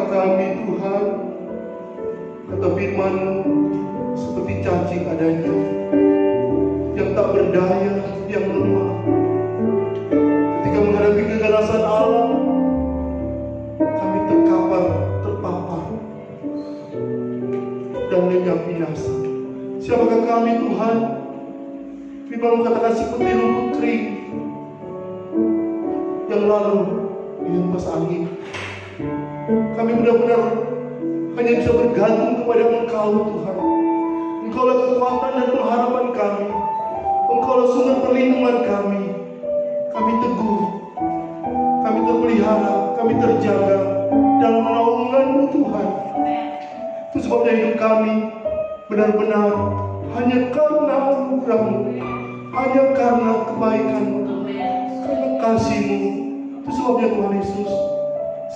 kami Tuhan, kata firman-Mu, seperti cacing adanya, yang tak berdaya, yang lemah. Ketika menghadapi keganasan alam, kami terkapar, terpapar, dan lenyap binasa. Siapakah kami Tuhan? Firman-Mu katakan seperti rumput kering yang lalu dihempas angin. Kami benar-benar hanya bisa bergantung kepada Engkau Tuhan. Engkaulah kekuatan dan pengharapan kami. Engkaulah sumber perlindungan kami. Kami teguh, kami terpelihara, kami terjaga dalam naungan-Mu Tuhan. Itu sebabnya hidup kami benar-benar hanya karena anugerah-Mu, hanya karena kebaikan-Mu, karena kasih-Mu. Itu sebabnya Tuhan Yesus,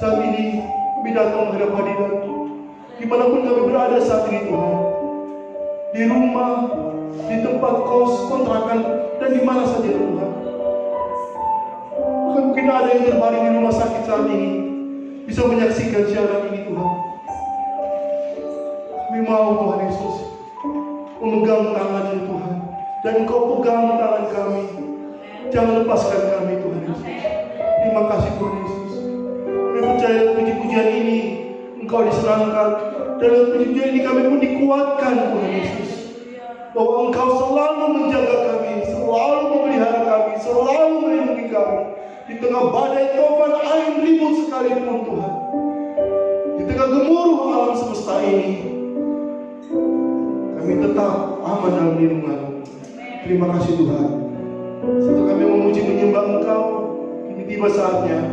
saat ini kami datang menghadap hadirat-Mu, dimanapun kami berada saat ini Tuhan, di rumah, di tempat kos, kontrakan, dan di mana saja Tuhan. Bahkan mungkin ada yang terbaring di rumah sakit saat ini, bisa menyaksikan siaran ini Tuhan. Kami mau Tuhan Yesus memegang tangan-Mu Tuhan, dan Engkau pegang tangan kami. Jangan lepaskan kami Tuhan Yesus. Terima kasih Tuhan Yesus. Kami percaya puji-pujian ini Engkau disenangkan, dan puji-pujian ini kami pun dikuatkan Tuhan Yesus, bahwa Engkau selalu menjaga kami, selalu memelihara kami, selalu melindungi kami di tengah badai topan angin ribut sekalipun Tuhan, di tengah gemuruh alam semesta ini. Kami tetap aman dalam lindungan-Mu. Terima kasih Tuhan. Setelah kami memuji menyembah Engkau, ini tiba saatnya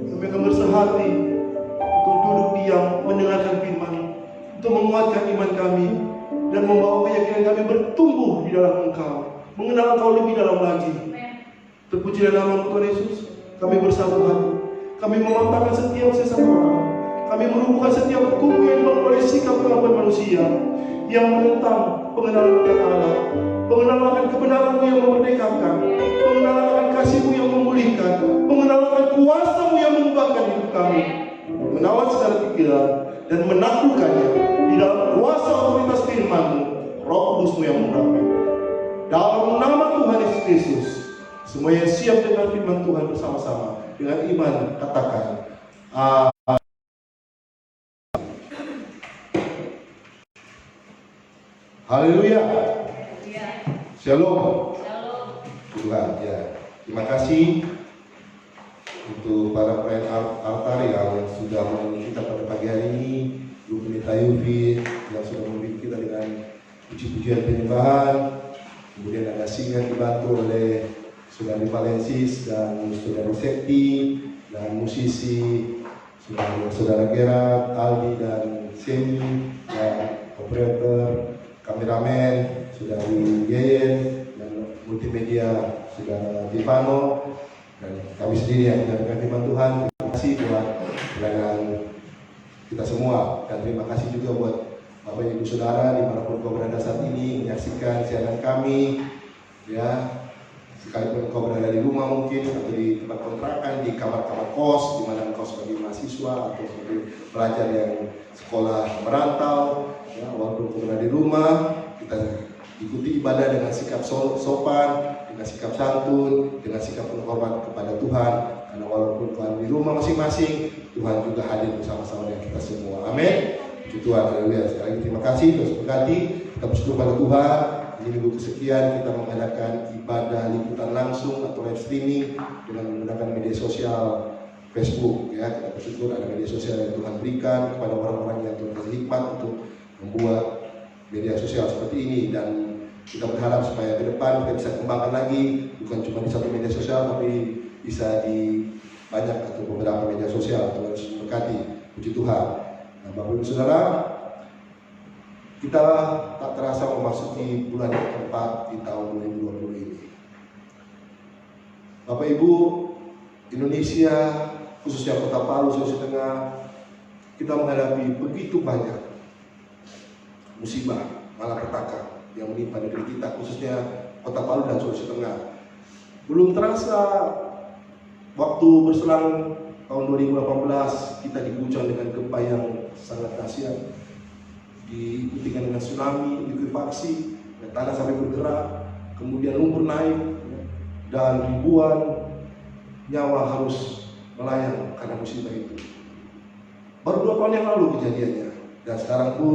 kami akan bersehati untuk duduk diam mendengarkan firman-Mu, untuk menguatkan iman kami dan membawa keyakinan kami bertumbuh di dalam Engkau, mengenal Engkau lebih dalam lagi. Terpujilah nama Tuhan Yesus. Kami bersatu hati, kami memantapkan setiap sesama orang, kami merubahkan setiap kubu yang dibangun oleh sikap pengakuan manusia yang menentang pengenalan akan Allah, pengenalan akan kebenaran-Mu yang memerdekakan, pengenalan akan kasih-Mu yang memulihkan, pengenalan akan kuasa-Mu yang mengubahkan hidup kami, menawan segala pikiran dan menaklukkannya di dalam kuasa otoritas firman-Mu, Roh Kudus-Mu yang mengurapi. Dalam nama Tuhan Yesus Kristus, semua yang siap dengar firman Tuhan bersama-sama dengan iman katakan amin. Haleluya. Shalom. Tuhan ya. Terima kasih untuk para pelayan altar yang sudah menemani kita pada pagi hari ini, Ibu Pendeta Yufid yang sudah membimbing kita dengan puji-pujian penyembahan, kemudian ada singan dibantu oleh Saudari Valensis dan Saudari Sekti, dan musisi Saudara Gerard, Aldi dan Semi, dan operator, kameramen Saudari Yeyen, dan multimedia Saudara Tivano, dan kami sendiri yang menyampaikan firman Tuhan. Terima kasih buat pelayanan kita semua, dan terima kasih juga buat Bapak Ibu Saudara dimanapun kau berada saat ini menyaksikan siaran kami ya. Sekalipun kau berada di rumah mungkin, atau di tempat kontrakan, di kamar-kamar kos, di mana kau sebagai mahasiswa atau sebagai pelajar yang sekolah merantau, ya, walaupun kau berada di rumah, kita ikuti ibadah dengan sikap sopan, dengan sikap santun, dengan sikap penghormat kepada Tuhan. Karena walaupun Tuhan di rumah masing-masing, Tuhan juga hadir bersama-sama dengan kita semua. Amin. Puji Tuhan, haleluya. Sekali lagi terima kasih, terus berkati, kita bersyukur pada Tuhan. Ini minggu kesekian kita mengadakan ibadah liputan langsung atau live streaming dengan menggunakan media sosial Facebook. Ya, kita bersyukur ada media sosial yang Tuhan berikan kepada orang-orang yang Tuhan kasih hikmat untuk membuat media sosial seperti ini, dan kita berharap supaya ke depan kita bisa kembangkan lagi, bukan cuma di satu media sosial tapi bisa di banyak atau beberapa media sosial. Tuhan Yesus memberkati. Puji Tuhan. Nah, Bapak Ibu Saudara, kita tak terasa memasuki bulan yang keempat di tahun 2020 ini. Bapak Ibu, Indonesia, khususnya Kota Palu, Sulawesi Tengah, kita menghadapi begitu banyak musibah, malapetaka yang menimpa negeri kita, khususnya Kota Palu dan Sulawesi Tengah. Belum terasa waktu berselang tahun 2018 kita diguncang dengan gempa yang sangat dahsyat, diikuti dengan tsunami, likuifaksi, dan tanah sampai bergerak, kemudian lumpur naik, dan ribuan nyawa harus melayang karena musibah itu. Baru 2 tahun yang lalu kejadiannya, dan sekarang pun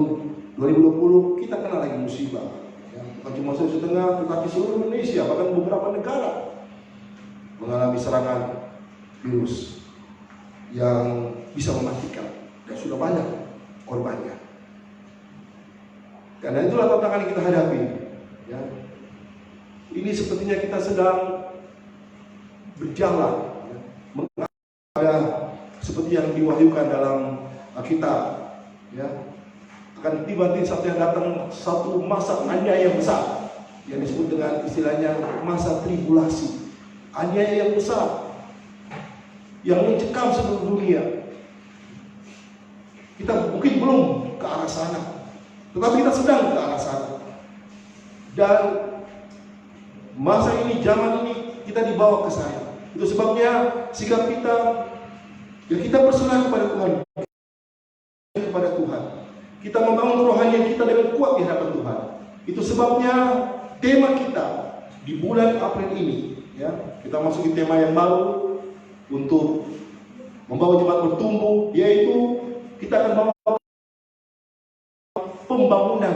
2020 kita kena lagi musibah. Ya, bukan cuma Sulawesi Tengah, tetapi seluruh Indonesia, bahkan beberapa negara mengalami serangan virus yang bisa mematikan, dan sudah banyak korbannya. Karena itulah tantangan yang kita hadapi. Ya. Ini sepertinya kita sedang berjalan, ya, menghadap seperti yang diwahyukan dalam Alkitab. Ya. Akan tiba di saat yang datang satu masa aniaya yang besar, yang disebut dengan istilahnya masa tribulasi. Aniaya yang besar yang mencekam seluruh dunia. Kita mungkin belum ke arah sana, tetapi kita sedang ke arah sana. Dan masa ini, zaman ini kita dibawa ke sana. Itu sebabnya sikap kita, ya, kita berserah kepada Tuhan, kepada Tuhan. Kita membangun rohanian kita dengan kuat di hadapan Tuhan. Itu sebabnya tema kita di bulan April ini, ya, kita masuki tema yang baru untuk membawa jemaat bertumbuh, yaitu kita akan bawa pembangunan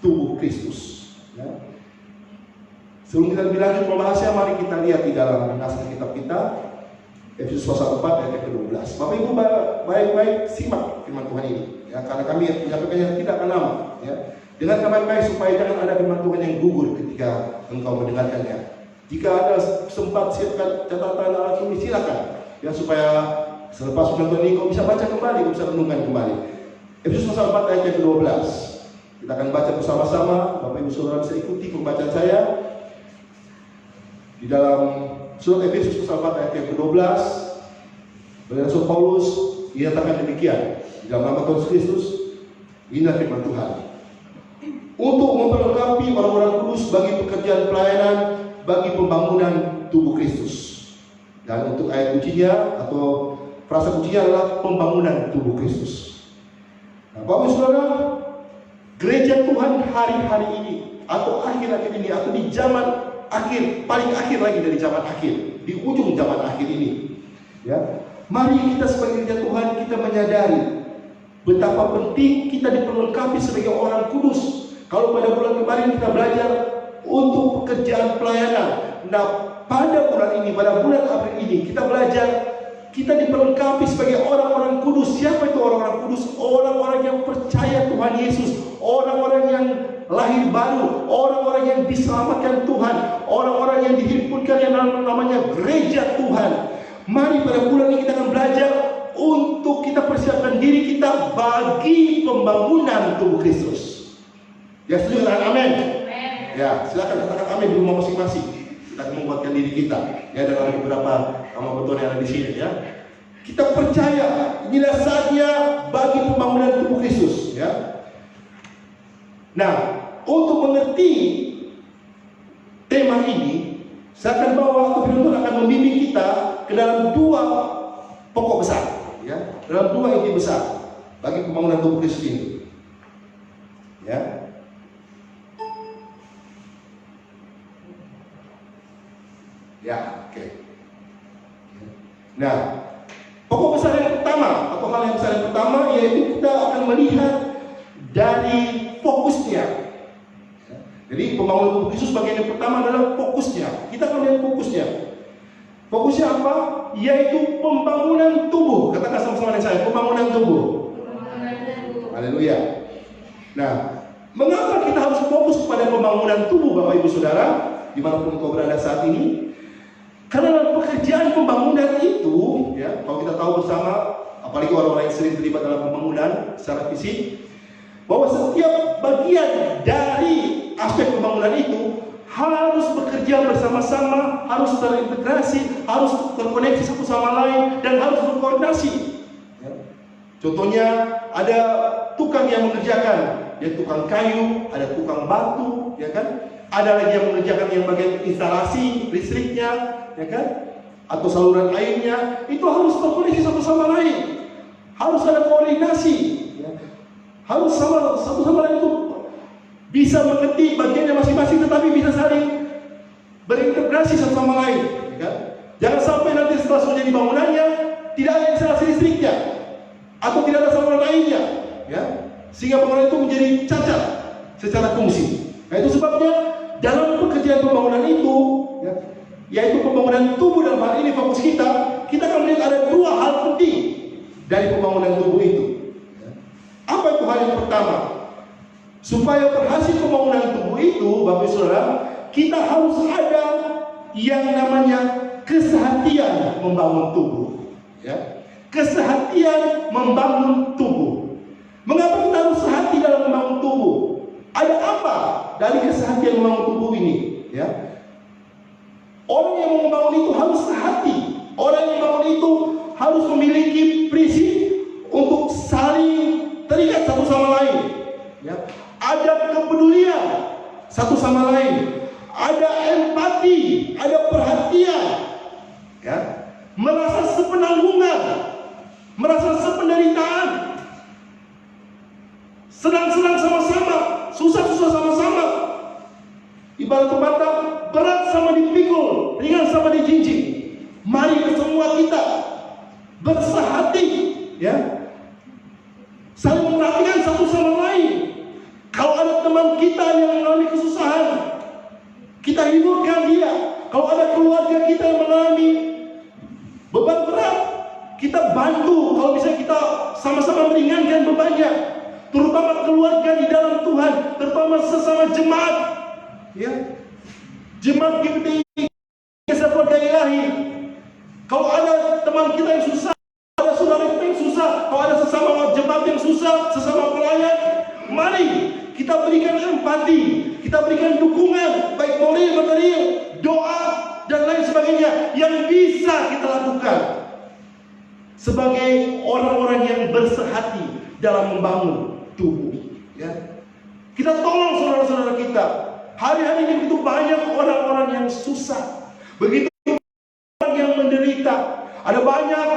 tubuh Kristus. Ya. Sebelum kita lebih lanjut membahasnya, mari kita lihat di dalam naskah kitab kita, Efesus pasal 4 ayat ke-12. Bapak Ibu baik-baik simak firman Tuhan ini, ya, karena kami menyampaikannya tidak akan lama. Ya. Dengarkan baik-baik supaya jangan ada firman Tuhan yang gugur ketika engkau mendengarkannya. Jika ada sempat siapkan catatan alat tulis, silakan, ya, supaya selepas firman Tuhan ini kau bisa baca kembali, kau bisa renungkan kembali. Efesus pasal 4 ayat ke-12. Kita akan baca bersama-sama. Bapak Ibu Saudara bisa ikuti pembacaan saya di dalam surat Efesus pasal 4 ayat ke-12. Rasul Paulus menyatakan demikian di dalam nama Tuhan Kristus. Inilah firman Tuhan. Untuk memperlengkapi orang-orang kudus bagi pekerjaan pelayanan, bagi pembangunan tubuh Kristus. Dan untuk ayat kuncinya atau frasa kuncinya adalah pembangunan tubuh Kristus. Nah, Bapak Saudara, gereja Tuhan hari-hari ini atau akhir-akhir ini atau di zaman akhir, paling akhir lagi dari zaman akhir, di ujung zaman akhir ini, ya, mari kita sebagai gereja Tuhan kita menyadari betapa penting kita diperlengkapi sebagai orang kudus. Kalau pada bulan kemarin kita belajar untuk pekerjaan pelayanan, nah pada bulan ini, pada bulan April ini kita belajar kita diperlengkapi sebagai orang-orang kudus. Siapa itu orang-orang kudus? Orang-orang yang percaya Tuhan Yesus, orang-orang yang lahir baru, orang-orang yang diselamatkan Tuhan, orang-orang yang dihimpunkan yang namanya gereja Tuhan. Mari pada bulan ini kita akan belajar untuk kita persiapkan diri kita bagi pembangunan tubuh Kristus. Ya, setuju dengan amin? Ya, silakan katakan amin di rumah masing-masing. Kita akan membuatkan diri kita, ya, dalam beberapa betul yang ada di sini, ya. Kita percaya inilah saatnya bagi pembangunan tubuh Kristus, ya. Nah, untuk mengerti tema ini, saya akan bawa waktu firman akan membimbing kita ke dalam 2 pokok besar, ya, dalam 2 inti besar bagi pembangunan tubuh Kristus ini, ya. Ya, oke. Nah, pokok besar yang pertama atau hal yang besar yang pertama yaitu kita akan melihat dari fokusnya. Jadi pembangunan tubuh Kristus bagian yang pertama adalah fokusnya. Kita akan lihat fokusnya. Fokusnya apa? Yaitu pembangunan tubuh. Katakan sama-sama dengan saya, pembangunan tubuh. Haleluya. Nah, mengapa kita harus fokus kepada pembangunan tubuh, Bapak Ibu Saudara, dimanapun kau berada saat ini? Karena dalam pekerjaan pembangunan itu, ya, kalau kita tahu bersama, apalagi orang-orang yang sering terlibat dalam pembangunan secara fisik, bahwa setiap bagian dari aspek pembangunan itu harus bekerja bersama-sama, harus terintegrasi, harus terkoneksi satu sama lain, dan harus berkoordinasi. Ya. Contohnya ada tukang yang mengerjakan, ya, tukang kayu, ada tukang batu, ya kan? Ada lagi yang mengerjakan yang bagian instalasi listriknya, ya kan? atau saluran airnya itu harus terkoneksi satu sama lain, harus ada koordinasi, ya. Harus satu sama lain itu bisa mengerti bagiannya masing-masing, tetapi bisa saling berintegrasi satu sama lain, ya. Jangan sampai nanti setelah sudah jadi bangunannya tidak ada instalasi listriknya atau tidak ada saluran airnya, ya, sehingga bangunan itu menjadi cacat secara fungsi. Nah, itu sebabnya dalam pekerjaan pembangunan itu, ya, yaitu pembangunan tubuh, dalam hal ini fokus kita akan melihat ada dua hal penting dari pembangunan tubuh itu. Apa itu hal yang pertama? Supaya berhasil pembangunan tubuh itu, Bapak Saudara, kita harus ada yang namanya kesehatian membangun tubuh, ya. Kesehatian membangun tubuh. Mengapa kita harus sehati dalam membangun tubuh? Ada apa dari kesehatian membangun tubuh ini, ya? Orang yang membangun itu harus sehati. Orang yang membangun itu harus memiliki prinsip untuk saling terikat satu sama lain, ya. Ada kepedulian satu sama lain, ada empati, ada perhatian, ya. Merasa sepenanggungan, merasa sependeritaan, senang-senang sama-sama, susah-susah sama-sama. Ibarat kata berat sama dipikul, ringan sama dijinjing. Mari semua kita bersehati, ya, saling memperhatikan satu sama lain. Kalau ada teman kita yang mengalami kesusahan, kita hiburkan dia. Kalau ada keluarga kita yang mengalami beban berat, kita bantu. Kalau bisa kita sama-sama meringankan bebannya, terutama keluarga di dalam Tuhan, terutama sesama jemaat, ya, jemaat GPI Keluarga Ilahi. Kalau ada teman kita yang susah, ada saudara kita yang susah, kalau ada sesama jemaat yang susah, sesama pelayan, mari kita berikan empati, kita berikan dukungan, baik moral, material, doa, dan lain sebagainya yang bisa kita lakukan sebagai orang-orang yang bersehati dalam membangun tubuh, ya. Kita tolong saudara-saudara kita. Hari-hari ini begitu banyak orang-orang yang susah, begitu banyak yang menderita. Ada banyak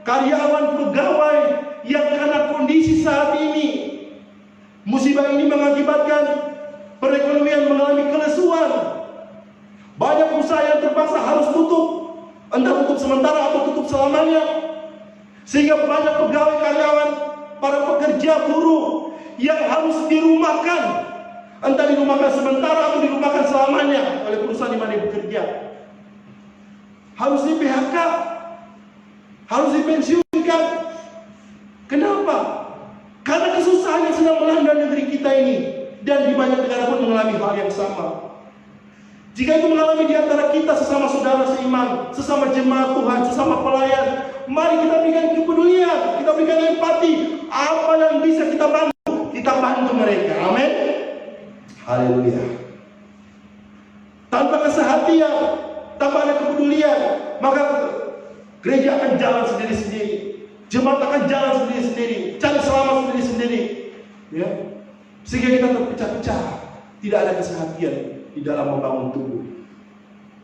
karyawan, pegawai yang karena kondisi saat ini, musibah ini mengakibatkan perekonomian mengalami kelesuan. Banyak usaha yang terpaksa harus tutup, entah tutup sementara atau tutup selamanya, sehingga banyak pegawai, karyawan, para pekerja, buruh yang harus dirumahkan, entah dirumahkan sementara atau dirumahkan selamanya oleh perusahaan di mana bekerja. Harus di PHK, harus dipensiunkan. Kenapa? Karena kesusahan yang sedang melanda negeri kita ini, dan di banyak negara pun mengalami hal yang sama. Jika itu mengalami di antara kita sesama saudara seiman, sesama jemaat Tuhan, sesama pelayan, mari kita berikan kepedulian, kita berikan empati. Apa yang bisa kita bantu, kita bantu mereka. Amin. Haleluya. Tanpa kesehatian, tanpa ada kepedulian, maka gereja akan jalan sendiri-sendiri, jemaat akan jalan sendiri-sendiri, cari selamat sendiri-sendiri, ya. Sehingga kita terpecah-pecah, tidak ada kesehatian di dalam membangun tubuh.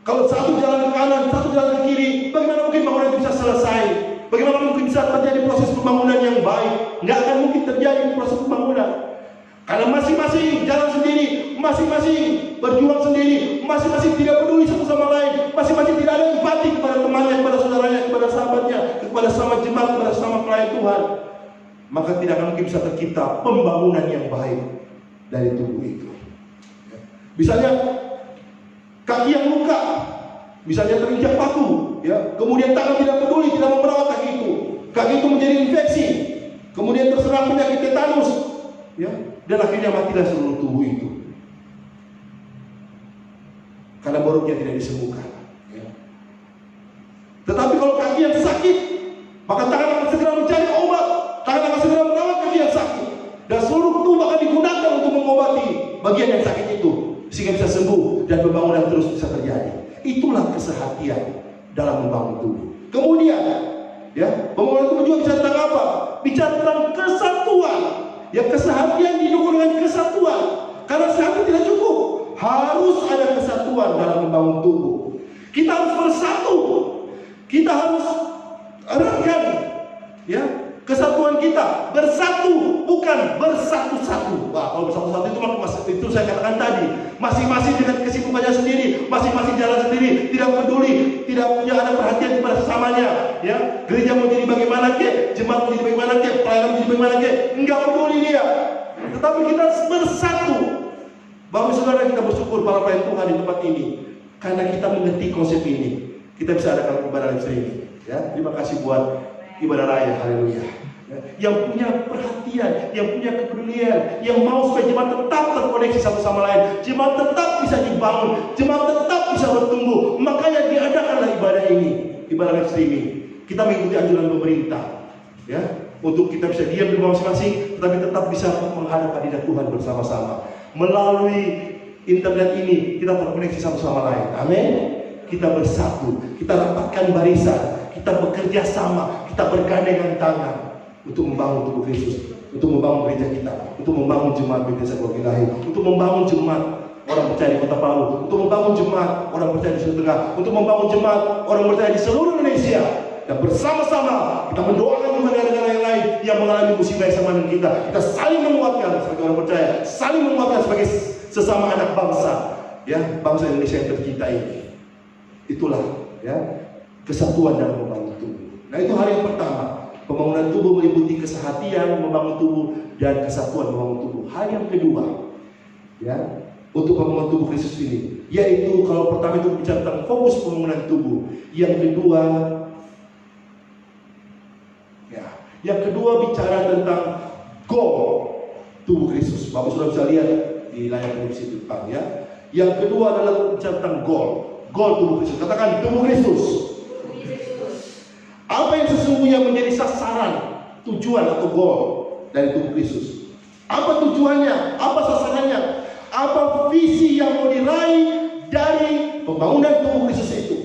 Kalau satu jalan ke kanan, satu jalan ke kiri, bagaimana mungkin bangunan itu bisa selesai? Bagaimana mungkin bisa terjadi proses pembangunan yang baik? Nggak akan mungkin terjadi proses pembangunan, karena masing-masing jalan sendiri, masing-masing berjuang sendiri, masing-masing tidak peduli satu sama lain, masing-masing tidak ada empati kepada temannya, kepada saudaranya, kepada sahabatnya, kepada sama jemaat, kepada sama pelayan Tuhan. Maka tidak akan mungkin bisa tercipta pembangunan yang baik dari tubuh itu. Misalnya kaki yang luka, misalnya terinjak paku, ya, kemudian tangan tidak peduli, tidak mau merawat kaki itu menjadi infeksi, kemudian terserang penyakit tetanus, ya, dan akhirnya matilah seluruh tubuh itu karena boroknya tidak disembuhkan, ya. Tetapi kalau kaki yang sakit, maka tangan akan segera mencari obat, tangan akan segera merawat kaki yang sakit, dan seluruh tubuh akan digunakan untuk mengobati bagian yang sakit itu sehingga bisa sembuh dan pembangunan terus bisa terjadi. Itulah kesehatian dalam membangun tubuh. Kemudian, ya, pembangunan tubuh juga bicara tentang apa? Bicara tentang kesatuan. Ya, kesehatian didukung dengan kesatuan. Karena sehati tidak cukup, harus ada kesatuan dalam membangun tubuh. Kita harus bersatu. Kita harus eratkan ya kesatuan kita, bersatu bukan bersatu-satu. Wah, kalau bersatu-satu itu saya katakan tadi, masing-masing dengan kesibukannya sendiri, masing-masing jalan sendiri, tidak peduli, tidak punya ada perhatian kepada sesamanya. Ya, gereja mau jadi bagaimana ke, jemaat mau jadi bagaimana ke, pelayanan mau jadi bagaimana ke, enggak peduli dia. Tetapi kita bersatu. Bapak saudara, kita bersyukur para pelayan Tuhan di tempat ini, karena kita mengerti konsep ini. Kita bisa adakan ibadah live streaming. Ya, terima kasih buat ibadah raya, haleluya. Ya, yang punya perhatian, yang punya kepedulian, yang mau supaya jemaat tetap terkoneksi satu sama lain, jemaat tetap bisa dibangun, jemaat tetap bisa bertumbuh. Makanya diadakanlah ibadah ini, ibadah live streaming. Kita mengikuti anjuran pemerintah, ya, untuk kita bisa diam di rumah masing-masing, tetapi tetap bisa menghadap hadirat Tuhan bersama-sama. Melalui internet ini kita terkoneksi satu sama lain. Amin. Kita bersatu, kita rapatkan barisan, kita bekerja sama, kita bergandengan tangan untuk membangun tubuh Kristus, untuk membangun gereja kita, untuk membangun jemaat Bethesda Keluarga Ilahi, untuk membangun jemaat orang percaya di Kota Palu, untuk membangun jemaat orang percaya di Sulawesi Tengah, untuk membangun jemaat orang percaya di seluruh Indonesia. Dan bersama-sama kita mendoakan negara-negara yang lain yang mengalami musibah yang sama dengan kita. Kita saling menguatkan sebagai orang percaya, saling menguatkan sebagai sesama anak bangsa, ya, bangsa Indonesia yang tercinta ini. Itulah ya kesatuan dalam membangun tubuh. Nah, itu hal yang pertama. Pembangunan tubuh meliputi kesehatian membangun tubuh dan kesatuan membangun tubuh. Hal yang kedua, ya, untuk pembangunan tubuh Kristus ini, yaitu kalau pertama itu bicara tentang fokus pembangunan tubuh. Yang kedua bicara tentang goal tubuh Kristus. Bapak sudah bisa lihat di layar televisi di depan, ya. Yang kedua adalah bicara tentang goal tubuh Kristus. Katakan tubuh Kristus. Apa yang sesungguhnya menjadi sasaran, tujuan atau goal dari tubuh Kristus? Apa tujuannya? Apa sasarannya? Apa visi yang mau diraih dari pembangunan tubuh Kristus itu?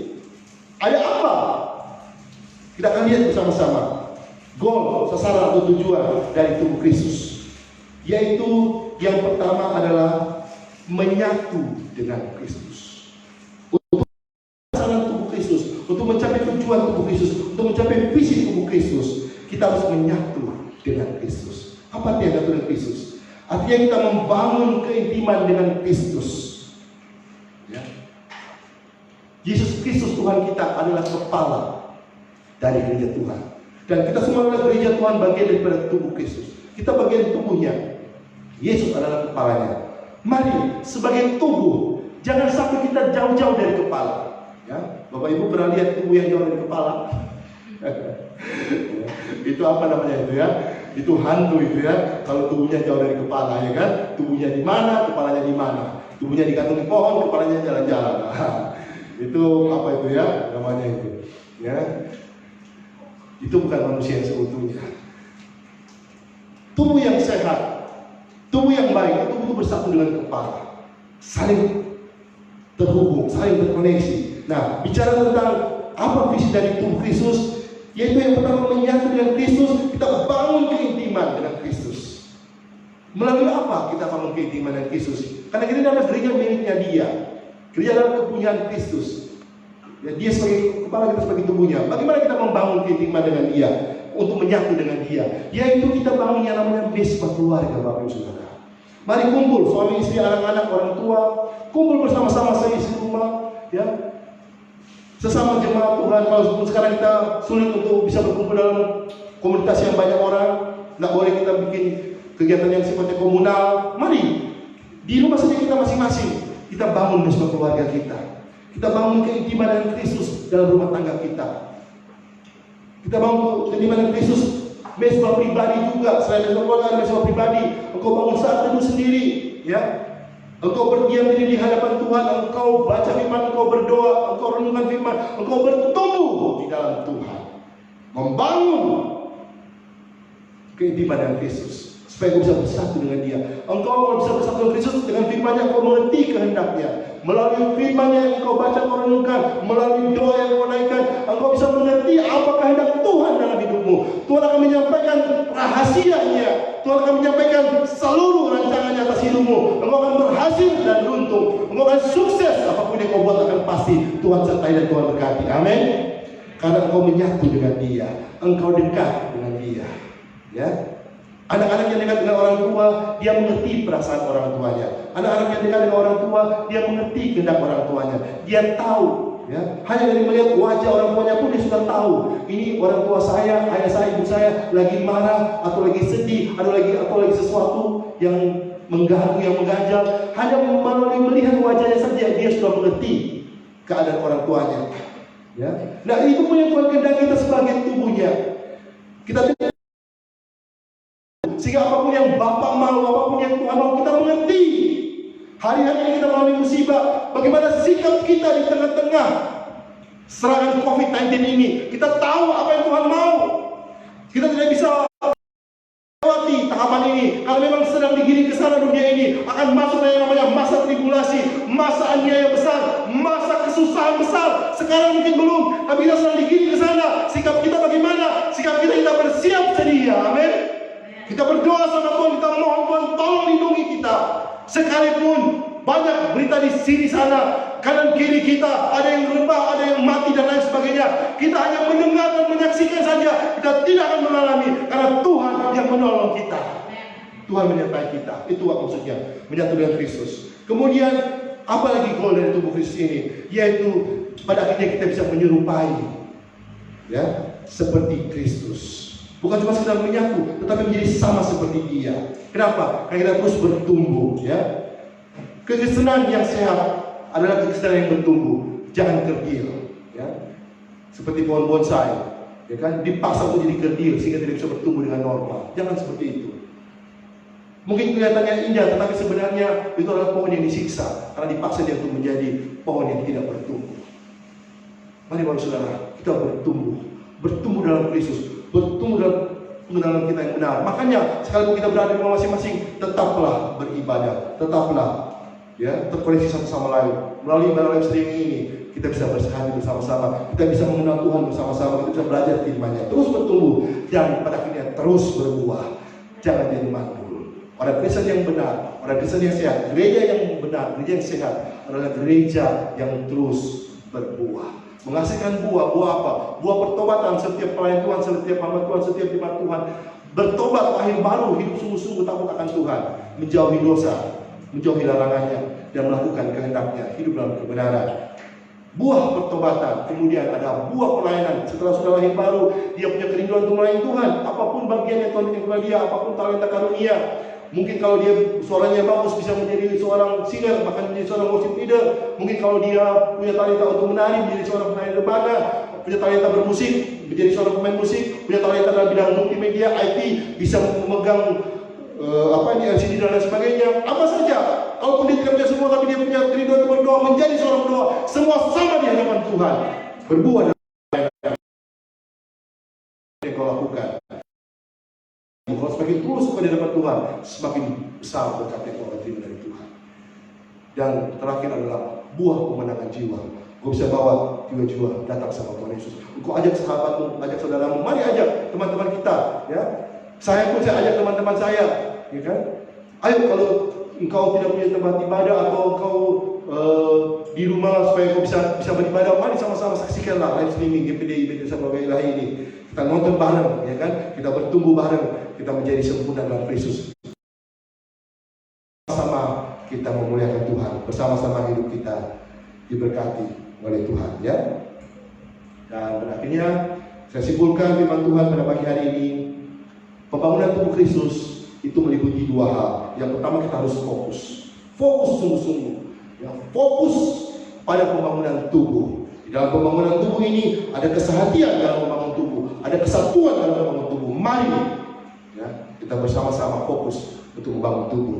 Ada apa? Kita akan lihat bersama-sama. Goal, sasaran atau tujuan dari tubuh Kristus, yaitu yang pertama adalah menyatu dengan Kristus. Untuk mencapai tujuan tubuh Kristus, untuk mencapai visi tubuh Kristus, kita harus menyatu dengan Kristus. Apa artinya menyatu dengan Kristus? Artinya kita membangun keintiman dengan Kristus. Ya. Yesus Kristus Tuhan kita adalah kepala dari gereja Tuhan, dan kita semua adalah gereja Tuhan, bagian daripada tubuh Kristus. Kita bagian tubuhnya. Yesus adalah kepalanya. Mari sebagai tubuh, jangan sampai kita jauh-jauh dari kepala. Ya, Bapak Ibu pernah lihat tubuh yang jauh dari kepala? Itu apa namanya itu, ya? Itu hantu itu, ya. Kalau tubuhnya jauh dari kepala, ya kan? Tubuhnya di mana, kepalanya di mana? Tubuhnya digantung di pohon, kepalanya jalan-jalan. Itu apa itu, ya? Namanya itu, ya. Itu bukan manusia yang seutuhnya. Tubuh yang sehat, tubuh yang baik, itu bersatu dengan kepala, saling terhubung, saling terkoneksi. Nah, bicara tentang apa visi dari tubuh Kristus, yaitu yang pertama menyatu dengan Kristus, kita bangun keintiman dengan Kristus. Melalui apa kita bangun keintiman dengan Kristus? Karena kita adalah gereja miliknya Dia. Gereja adalah kepunyaan Kristus. Ya, Dia sebagai kepala, kita sebagai tubuhnya. Bagaimana kita membangun keintiman dengan Dia, untuk menyatu dengan Dia? Yaitu kita bangun yang namanya mesbah keluarga, Bapak Ibu Saudara. Mari kumpul, suami istri, anak-anak, orang tua, kumpul bersama-sama seisi rumah, ya. Sesama jemaat Tuhan. Walaupun sekarang kita sulit untuk bisa berkumpul dalam komunitas yang banyak orang, nggak boleh kita bikin kegiatan yang sifatnya komunal. Mari di rumah saja kita masing-masing, kita bangun mesbah keluarga kita. Kita bangun keintiman dengan Kristus dalam rumah tangga kita. Kita bangun keintiman dengan Kristus, mesbah pribadi juga. Selain mesbah keluarga, mesbah pribadi. Engkau bangun saat teduh sendiri, ya. Engkau berdiam diri di hadapan Tuhan, engkau baca firman, engkau berdoa, engkau renungkan firman, engkau bertumbuh di dalam Tuhan, membangun keintiman dengan Kristus, supaya engkau bisa bersatu dengan Dia. Engkau bisa bersatu dengan Kristus dengan firman-Nya, engkau mengerti kehendaknya. Melalui firman-Nya yang engkau baca, engkau renungkan, melalui doa yang engkau naikkan, engkau bisa mengerti apa kehendak Tuhan dalam hidupmu. Tuhan akan menyampaikan rahasianya. Tuhan akan menyampaikan seluruh rancangannya atas hidupmu. Engkau akan berhasil dan beruntung. Engkau akan sukses. Apapun yang kau buat akan pasti Tuhan sertai dan Tuhan berkati. Amin. Karena engkau menyatu dengan Dia, engkau dekat dengan Dia. Ya, anak-anak yang dekat dengan orang tua, dia mengerti perasaan orang tuanya. Anak-anak yang dekat dengan orang tua, dia mengerti kehendak orang tuanya. Dia tahu, ya, hanya dari melihat wajah orang tuanya pun dia sudah tahu. Ini orang tua saya, ayah saya, ibu saya lagi marah atau lagi sedih, atau lagi sesuatu yang mengganggu, yang mengganjal. Hanya melalui melihat wajahnya saja dia sudah mengerti keadaan orang tuanya. Ya, nah itu punya Tuhan kehendak kita sebagai tubuhnya. Kita sehingga apapun yang Bapa mau, apapun yang Tuhan mau, kita mengerti. Hari-hari ini kita melalui musibah, bagaimana sikap kita di tengah-tengah serangan COVID-19 ini. Kita tahu apa yang Tuhan mau. Kita tidak bisa lewati tahapan ini. Kalau memang sedang digiring ke sana dunia ini, akan masuk yang namanya masa tribulasi, masa aniaya besar, masa kesusahan besar. Sekarang mungkin belum, tapi kita sedang digiring ke sana. Sikap kita bagaimana? Sikap kita bersiap sedia. Amin. Kita berdoa sama Tuhan, kita mohon Tuhan tolong lindungi kita. Sekalipun banyak berita di sini sana, kanan kiri kita ada yang rebah, ada yang mati dan lain sebagainya. Kita hanya mendengar dan menyaksikan saja. Kita tidak akan mengalami, karena Tuhan yang menolong kita. Tuhan menyertai kita. Itu maksudnya, menyatu dengan Kristus. Kemudian apa lagi goal dari tubuh Kristus ini? Yaitu pada akhirnya kita bisa menyerupai, ya, seperti Kristus. Bukan cuma sekedar menyatu, tetapi menjadi sama seperti Dia. Kenapa? Karena kita terus bertumbuh, ya. Kekristenan yang sehat adalah kekristenan yang bertumbuh, jangan kerdil, ya. Seperti pohon bonsai, ya kan, dipaksa untuk jadi kerdil sehingga tidak bisa bertumbuh dengan normal. Jangan seperti itu. Mungkin kelihatannya indah, tetapi sebenarnya itu adalah pohon yang disiksa karena dipaksa dia untuk menjadi pohon yang tidak bertumbuh. Mari baru saudara, kita bertumbuh dalam Kristus, bertumbuh dalam pengenalan kita yang benar. Makanya sekalipun kita berada di rumah masing-masing, tetaplah beribadah, tetaplah, ya, terkoneksi satu sama lain. Melalui ibadah live streaming ini, kita bisa bersehati bersama-sama, kita bisa mengenal Tuhan bersama-sama, kita bisa belajar firman-Nya, terus bertumbuh dan pada akhirnya terus berbuah. Jangan jadi mandul. Orang Kristen yang benar, orang Kristen yang sehat, gereja yang benar, gereja yang sehat adalah gereja yang terus berbuah. Menghasilkan buah apa? Buah pertobatan. Setiap pelayan Tuhan, setiap hamba Tuhan, setiap jemaat Tuhan bertobat, lahir baru, hidup sungguh-sungguh takut akan Tuhan, menjauhi dosa, menjauhi larangannya, dan melakukan kehendaknya, hidup dalam kebenaran. Buah pertobatan. Kemudian ada buah pelayanan. Setelah sudah lahir baru, dia punya kerinduan untuk melayani Tuhan. Apapun bagian yang Tuhan berikan kepada dia, apapun talenta karunia. Mungkin kalau dia suaranya bagus bisa menjadi seorang singer, bahkan menjadi seorang worship leader. Mungkin kalau dia punya talenta untuk menari, menjadi seorang penari rebana. Punya talenta bermusik, menjadi seorang pemain musik. Punya talenta dalam bidang multimedia, IT, bisa memegang LCD dan lain sebagainya. Apa saja. Kalaupun dia tidak punya semua, tapi dia punya kerinduan untuk berdoa, menjadi seorang berdoa. Semua sama di hadapan Tuhan. Berbuah dalam yang kau lakukan. Kalau semakin tulus kepada hadapan Tuhan, semakin besar berkat yang kau terima dari Tuhan. Dan terakhir adalah buah kemenangan jiwa. Kau bisa bawa jiwa-jiwa datang sama Tuhan Yesus. Kau ajak sahabatmu, ajak saudaramu, mari ajak teman-teman kita, ya. Saya pun saya ajak teman-teman saya, ya kan. Ayo kalau engkau tidak punya tempat ibadah atau engkau di rumah supaya kau bisa beribadah, mari sama-sama saksikanlah live streaming GPDI Bethesda Keluarga Ilahi ini. Kita nonton bareng, ya kan? Kita bertumbuh bareng, kita menjadi sempurna dalam Kristus. Bersama kita memuliakan Tuhan, bersama-sama hidup kita diberkati oleh Tuhan, ya. Dan berakhirnya saya simpulkan firman Tuhan pada pagi hari ini, pembangunan tubuh Kristus itu meliputi dua hal. Yang pertama, kita harus fokus sungguh-sungguh, ya, fokus pada pembangunan tubuh. Di dalam pembangunan tubuh ini ada kesehatian dalam membangun tubuh, ada kesatuan dalam membangun tubuh. Mari, ya, kita bersama-sama fokus untuk membangun tubuh.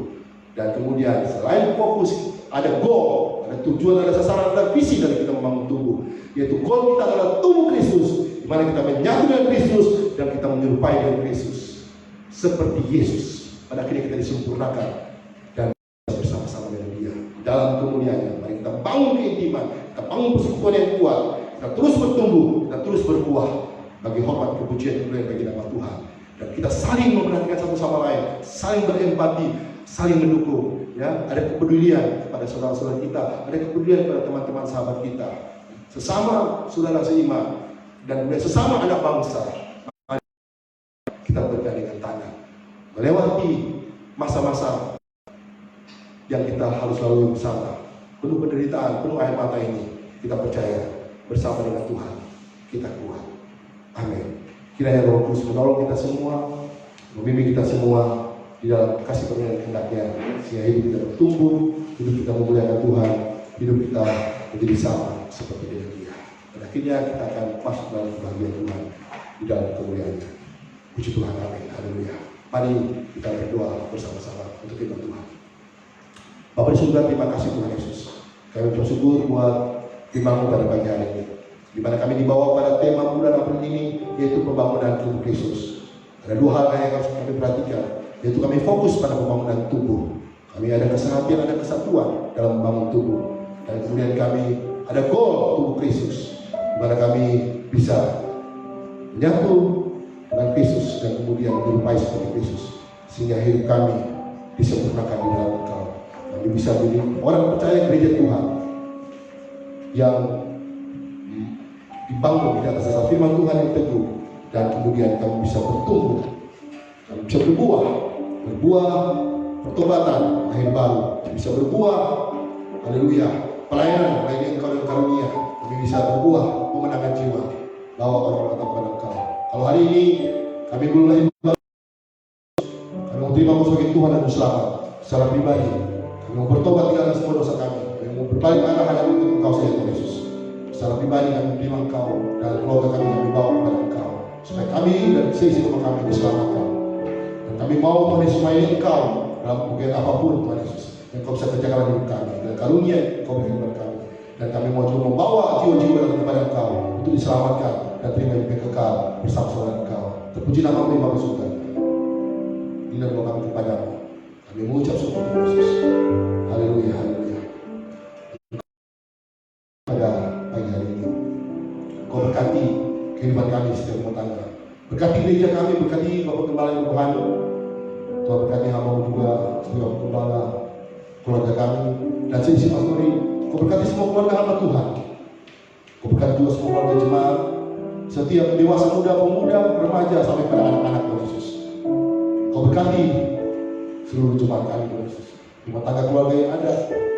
Dan kemudian selain fokus, ada goal, ada tujuan, ada sasaran, ada visi dari kita membangun tubuh. Yaitu goal kita adalah tubuh Kristus, di mana kita menyatu dengan Kristus dan kita menyerupai dengan Kristus seperti Yesus. Pada akhirnya kita disempurnakan dan bersama-sama dengan Dia dalam kemuliaannya. Mari kita bangun keintiman, kita bangun persekutuan yang kuat, kita terus bertumbuh, kita terus berbuah bagi hormat, kepujian, kemuliaan bagi nama Tuhan. Dan kita saling memperhatikan satu sama lain, saling berempati, saling mendukung. Ya, ada kepedulian pada saudara-saudara kita, ada kepedulian pada teman-teman sahabat kita, sesama saudara seiman. dan kemudian sesama anak bangsa kita bergandengan tangan melewati masa-masa yang kita harus lalui bersama, penuh penderitaan, penuh air mata ini. Kita percaya bersama dengan Tuhan kita kuat. Amin. Kiranya Roh Kudus menolong kita semua, membimbing kita semua di dalam kasih karunia dan kehendak-Nya, sehingga hidup kita bertumbuh, hidup kita memuliakan Tuhan, hidup kita menjadi sama seperti dengan Dia. Dan akhirnya kita akan masuk dalam kebahagiaan Tuhan di dalam kemuliaan-Nya. Puji Tuhan, amin. Haleluya. Mari kita berdoa bersama-sama untuk firman Tuhan. Bapa di surga, terima kasih Tuhan Yesus. Kami bersyukur buat firman-Mu pada pagi hari ini, di mana kami dibawa pada tema bulan April ini, yaitu pembangunan tubuh Kristus. Ada dua hal yang harus kami perhatikan, yaitu kami fokus pada pembangunan tubuh. Kami ada kesehatan, ada kesatuan dalam membangun tubuh. Dan kemudian kami ada goal tubuh Kristus, di mana kami bisa menyatu dengan Kristus dan kemudian menyerupai seperti Kristus, sehingga hidup kami disempurnakan di dalam Engkau. Kami bisa menjadi orang percaya gereja Tuhan yang dibangun di atas dasar firman Tuhan yang teguh, dan kemudian kami bisa bertumbuh, kami bisa berbuah pertobatan lahir baru, bisa berbuah, haleluya, pelayanan yang Engkau dan karunia. Kami bisa berbuah pemenangan jiwa, bawa orang-orang datang kepada Engkau. Kalau hari ini kami belum lahir baru, kami mau terima Engkau sebagai Tuhan dan Selamat secara pribadi. Kami mau bertobat tinggalkan semua dosa kami. Kami mau berbalik arah hanya untuk Engkau saja Tuhan Yesus. Secara pribadi kami menerima Engkau dan keluarga kami bawa kepada Engkau, supaya kami dan seisi rumah kami diselamatkan. Dan kami mau Tuhan Yesus melayani Engkau dalam kemudian apapun Tuhan Yesus yang Engkau bisa kerjakan dalam hidup kami, dan karunia Engkau berikan kepada kami. Dan kami mau juga membawa jiwa-jiwa datang kepada Engkau untuk diselamatkan dan terima hidup yang kekal bersama-sama dengan Engkau. Terpuji nama-Mu yang Maha Suci. Inilah doa kami kepadamu. Kami mengucap syukur Tuhan Yesus. Haleluya, haleluya. Pada pagi hari ini, Kau berkati kehidupan kami setiap rumah tangga. Berkati gereja kami, berkati Bapak Gembala yang rohani. Tuhan berkati hamba-Mu juga sebagai Bapak Gembala, keluarga kami, dan seisi pastori. Kau berkati semua keluarga hamba Tuhan. Kau berkati juga semua keluarga jemaat, setiap dewasa, muda, pemuda, remaja, sampai pada anak-anak Tuhan Yesus. Kau berkati seluruh jemaat kami Tuhan Yesus, rumah tangga keluarga yang ada.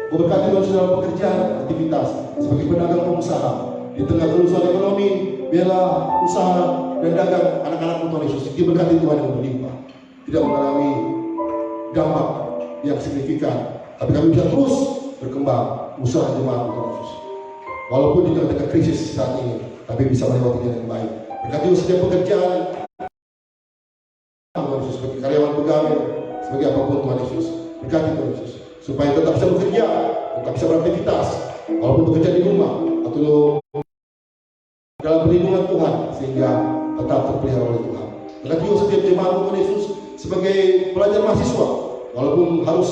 Kau berkati Tuhan Yesus dalam pekerjaan, aktivitas, sebagai pedagang pengusaha. Di tengah kerusuhan ekonomi, biarlah usaha dan dagang anak-anak Tuhan Yesus diberkati Tuhan yang berlimpah, tidak mengalami dampak yang signifikan, tapi kami bisa terus berkembang usaha jemaat Tuhan Yesus. Walaupun di tengah-tengah krisis saat ini, tapi bisa melewati dengan baik. Berkati setiap pekerjaan Tuhan Yesus, sebagai karyawan pegawai, sebagai apapun Tuhan Yesus. Berkati Tuhan Yesus, supaya tetap bisa bekerja, tetap bisa beraktivitas, walaupun bekerja di rumah atau dalam perlindungan Tuhan, sehingga tetap terpelihara oleh Tuhan. Berkati juga setiap jemaat Tuhan Yesus sebagai pelajar mahasiswa, walaupun harus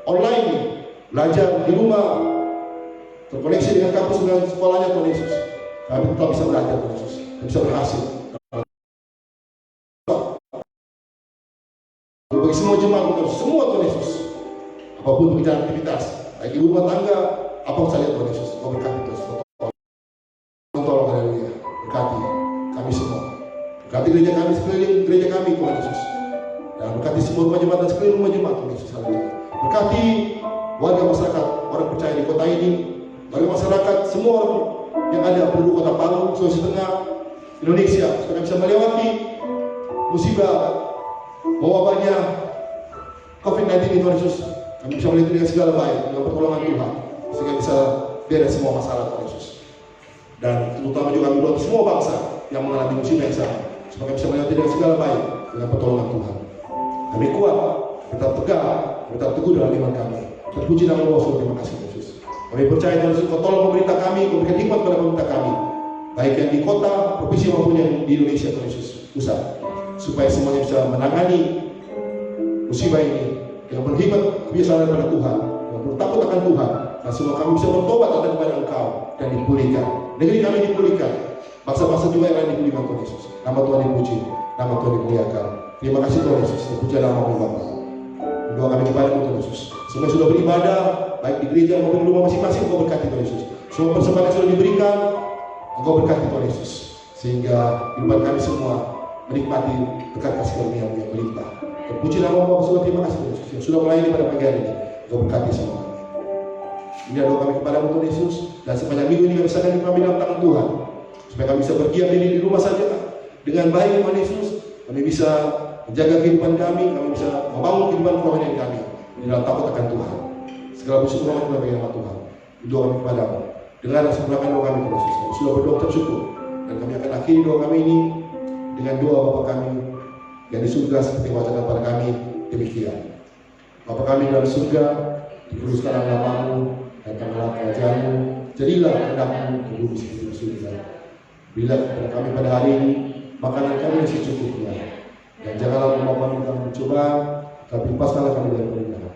online, belajar di rumah, terkoneksi dengan kampus dengan sekolahnya Tuhan Yesus, kami tetap bisa belajar Tuhan Yesus, dan bisa berhasil. Bagi semua jemaat Tuhan Yesus, semua Tuhan Yesus, apapun pekerjaan aktivitas, baik di rumah tangga, apa saja Tuhan Yesus, Kau berkati Tuhan Yesus. Tolong, haleluya, berkati kami semua, berkati gereja kami, sekeliling gereja kami Tuhan Yesus, dan berkati semua rumah jemaat dan sekeliling rumah jemaat Tuhan Yesus, haleluya. Berkati warga masyarakat, orang percaya di kota ini, warga masyarakat, semua orang yang ada penduduk kota Palu, Sulawesi Tengah, Indonesia, supaya bisa melewati musibah wabahnya COVID-19 ini Tuhan Yesus. Kami bisa melihat dengan segala baik, dengan pertolongan Tuhan, sehingga bisa beres semua masalah Tuhan Yesus. Dan terutama juga kami doa semua bangsa yang mengalami musibah yang sama, supaya bisa melihat dengan segala baik, dengan pertolongan Tuhan. Kami kuat, tetap tegak, tetap teguh dalam iman kami. Terpuji nama Allah, terima kasih Yesus. Kami percaya Tuhan Yesus, Kau tolong pemerintah kami, Kau berikan hikmat pada pemerintah kami, baik yang di kota, provinsi maupun yang di Indonesia Tuhan Yesus, pusat, supaya semuanya bisa menangani musibah ini dengan berhikmat kebiasaan daripada Tuhan, dengan bertakut akan Tuhan, dan semua kami bisa bertobat datang kepada Engkau dan dipulihkan. Negeri kami dipulihkan, bangsa-bangsa juga yang lain dipulihkan Tuhan Yesus. Nama Tuhan dipuji, nama Tuhan dimuliakan. Terima kasih Tuhan Yesus, terpuji nama-Mu Bapa. Doa kami kepada-Mu Tuhan Yesus. Semua sudah beribadah, baik di gereja maupun di rumah masing-masing, Engkau berkati Tuhan Yesus. Semua persembahan yang sudah diberikan, Engkau berkati Tuhan Yesus. sehingga kehidupan kami semua menikmati berkat kasih karunia yang melimpah. Terpuji nama Bapa Surga, terima kasih Yesus yang sudah melayani pada pagi hari ini. Kau berkati semua. Ini adalah kami kepada Tuhan Yesus, dan sepanjang minggu ini kami serahkan kami dalam tangan Tuhan, supaya kami bisa berdiam diri di rumah saja dengan baik Tuhan Yesus. Kami bisa menjaga kehidupan kami bisa membangun kehidupan rohani kami di dalam takut akan Tuhan. Segala puji hormat kepada nama Tuhan. Doa kami kepadamu. Dengar dan sempurnakan doa kami Tuhan Yesus. Kami sudah berdoa bersyukur, dan kami akan akhiri doa kami ini dengan doa Bapa kami yang di surga seperti wacana pada kami demikian. Bapa kami dalam surga, dikuduskanlah namamu, datanglah kerajaanmu, jadilah kehendakmu di bumi seperti di surga. Bila kepada kami pada hari ini makanan kami yang secukupnya, dan janganlah membawa kami dalam pencobaan, tapi lepaskanlah kami dari penindasan.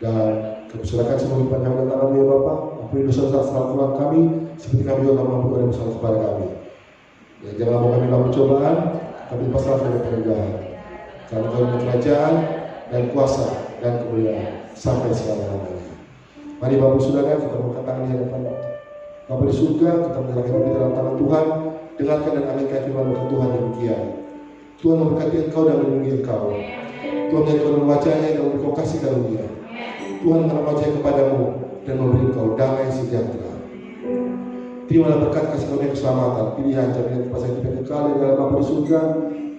Dan kami serahkan semua kehidupan kami dalam tangan-Mu ya Bapa. Ampuni dosa-dosa kesalahan kami, seperti kami juga telah mengampuni dosa kepada kami. Dan janganlah membawa kami dalam pencobaan, tapi lepaskanlah kami dari penindasan. Karena Kau punya kerajaan dan kuasa dan kemuliaan sampai selama-lamanya. Mari Bapak Saudara, kita berkatakan di hadapan Bapa di surga, kita menyerahkan diri dalam tangan Tuhan. Dengarkan dan aminkan firman Tuhan demikian. Tuhan memberkati engkau dan melindungi engkau. Tuhan yang Tuhan membacanya dan memberi kau kasih karunia. Tuhan akan wajah kepadamu dan memberi engkau damai sejahtera. Terimalah berkat kasih karunia keselamatan, pilihan, jaminan kepastian hidup kekal di dalam Bapa di surga,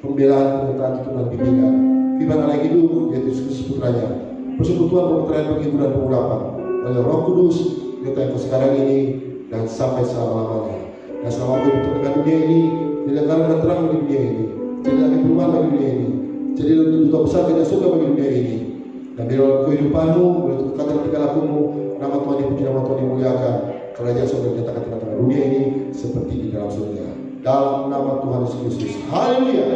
pembelaan, penyertaan, tutup dan bimbingan. Firman Allah yang hidup, yaitu Yesus Kristus putranya. Persekutuan, pemeteraian, penghiburan, pengurapan oleh Roh Kudus, yang sekarang ini dan sampai selama-lamanya. Dan selama aku hidup dengan dunia ini, tidak karena dan terang bagi dunia ini, tidak akan perubahan bagi dunia ini, jadi duta besar tidak surga bagi dunia ini. Dan di dalam kehidupanmu, menurut kata ketika lakumu, nama Tuhan dipuji, nama Tuhan dimuliakan. Kerajaan surga dinyatakan di tengah-tengah dunia ini seperti di dalam surga. Dalam nama Tuhan Yesus Kristus. Haleluya.